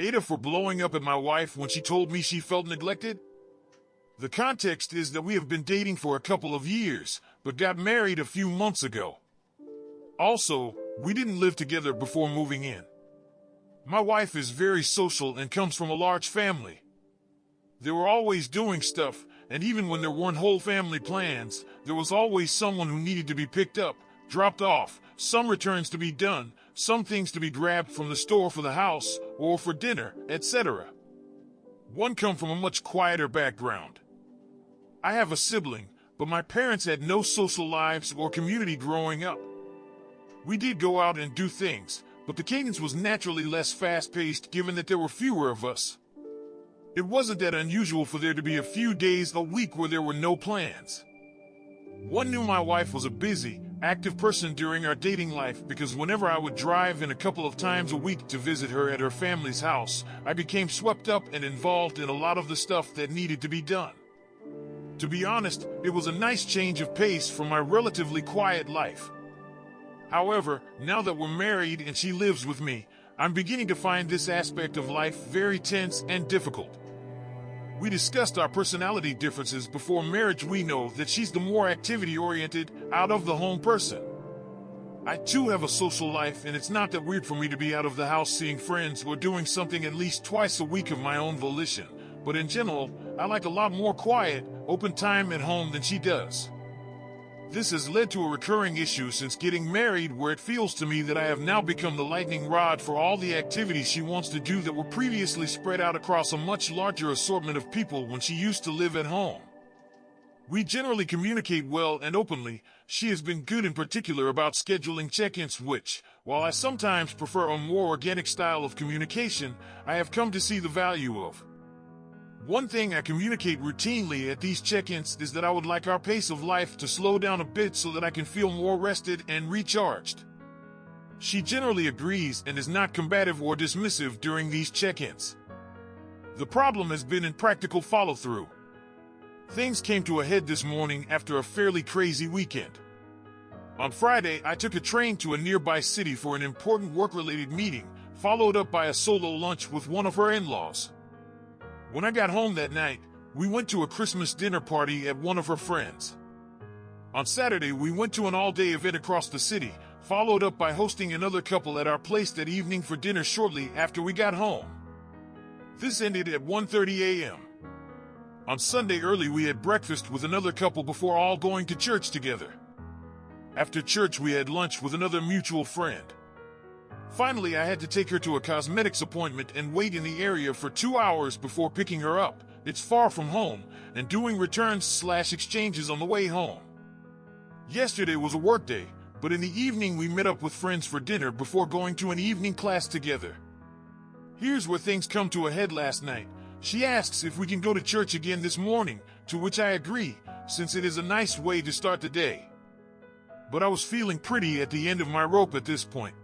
Aita for blowing up at my wife when she told me she felt neglected? The context is that we have been dating for a couple of years, but got married a few months ago. Also, we didn't live together before moving in. My wife is very social and comes from a large family. They were always doing stuff, and even when there weren't whole family plans, there was always someone who needed to be picked up, dropped off, some returns to be done, some things to be grabbed from the store for the house or for dinner, etc. One come from a much quieter background. I have a sibling, but my parents had no social lives or community growing up. We did go out and do things, but the cadence was naturally less fast-paced given that there were fewer of us. It wasn't that unusual for there to be a few days a week where there were no plans. One knew my wife was a busy, active person during our dating life because whenever I would drive in a couple of times a week to visit her at her family's house, I became swept up and involved in a lot of the stuff that needed to be done. To be honest, it was a nice change of pace from my relatively quiet life. However, now that we're married and she lives with me, I'm beginning to find this aspect of life very tense and difficult. We discussed our personality differences before marriage. We know that she's the more activity-oriented, out-of-the-home person. I too have a social life, and it's not that weird for me to be out of the house seeing friends or doing something at least twice a week of my own volition. But in general, I like a lot more quiet, open time at home than she does. This has led to a recurring issue since getting married where it feels to me that I have now become the lightning rod for all the activities she wants to do that were previously spread out across a much larger assortment of people when she used to live at home. We generally communicate well and openly. She has been good in particular about scheduling check-ins which, while I sometimes prefer a more organic style of communication, I have come to see the value of. One thing I communicate routinely at these check-ins is that I would like our pace of life to slow down a bit so that I can feel more rested and recharged. She generally agrees and is not combative or dismissive during these check-ins. The problem has been in practical follow-through. Things came to a head this morning after a fairly crazy weekend. On Friday, I took a train to a nearby city for an important work-related meeting, followed up by a solo lunch with one of her in-laws. When I got home that night, we went to a Christmas dinner party at one of her friends. On Saturday, we went to an all-day event across the city, followed up by hosting another couple at our place that evening for dinner shortly after we got home. This ended at 1:30 a.m. On Sunday early, we had breakfast with another couple before all going to church together. After church, we had lunch with another mutual friend. Finally, I had to take her to a cosmetics appointment and wait in the area for 2 hours before picking her up. It's far from home, and doing returns/exchanges on the way home. Yesterday was a work day, but in the evening we met up with friends for dinner before going to an evening class together. Here's where things come to a head last night. She asks if we can go to church again this morning, to which I agree, since it is a nice way to start the day. But I was feeling pretty at the end of my rope at this point.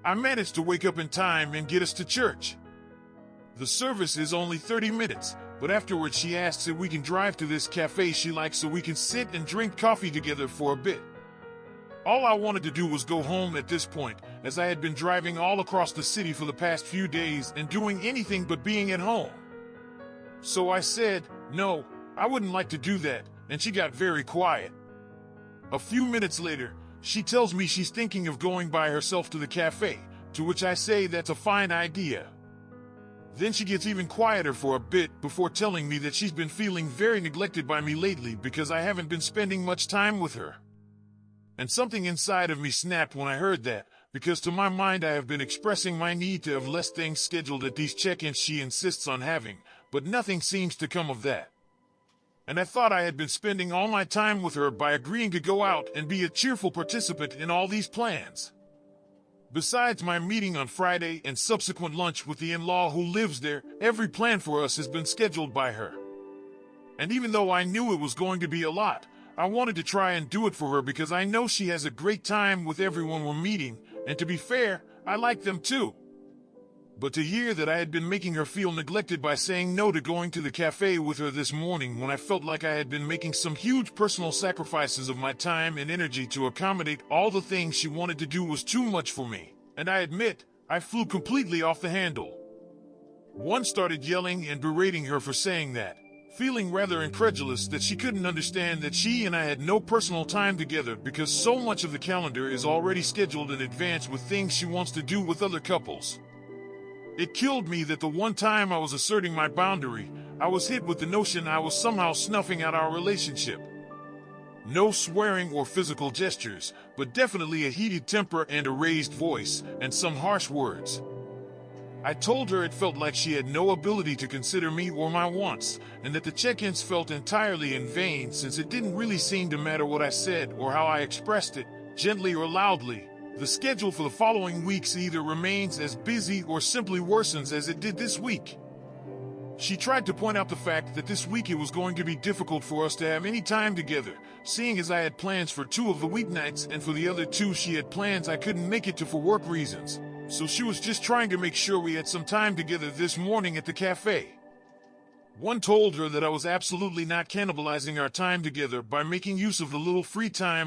I managed to wake up in time and get us to church. The service is only 30 minutes, but afterwards she asks if we can drive to this cafe she likes so we can sit and drink coffee together for a bit. All I wanted to do was go home at this point, as I had been driving all across the city for the past few days and doing anything but being at home. So I said, no, I wouldn't like to do that, and she got very quiet. A few minutes later, she tells me she's thinking of going by herself to the cafe, to which I say that's a fine idea. Then she gets even quieter for a bit before telling me that she's been feeling very neglected by me lately because I haven't been spending much time with her. And something inside of me snapped when I heard that, because to my mind I have been expressing my need to have less things scheduled at these check-ins she insists on having, but nothing seems to come of that. And I thought I had been spending all my time with her by agreeing to go out and be a cheerful participant in all these plans. Besides my meeting on Friday and subsequent lunch with the in-law who lives there, every plan for us has been scheduled by her. And even though I knew it was going to be a lot, I wanted to try and do it for her because I know she has a great time with everyone we're meeting, and to be fair, I like them too. But to hear that I had been making her feel neglected by saying no to going to the cafe with her this morning when I felt like I had been making some huge personal sacrifices of my time and energy to accommodate all the things she wanted to do was too much for me, and I admit, I flew completely off the handle. One started yelling and berating her for saying that, feeling rather incredulous that she couldn't understand that she and I had no personal time together because so much of the calendar is already scheduled in advance with things she wants to do with other couples. It killed me that the one time I was asserting my boundary, I was hit with the notion I was somehow snuffing out our relationship. No swearing or physical gestures, but definitely a heated temper and a raised voice, and some harsh words. I told her it felt like she had no ability to consider me or my wants, and that the check-ins felt entirely in vain since it didn't really seem to matter what I said or how I expressed it, gently or loudly. The schedule for the following weeks either remains as busy or simply worsens as it did this week. She tried to point out the fact that this week it was going to be difficult for us to have any time together, seeing as I had plans for 2 of the weeknights and for the other 2 she had plans I couldn't make it to for work reasons. So she was just trying to make sure we had some time together this morning at the cafe. One told her that I was absolutely not cannibalizing our time together by making use of the little free time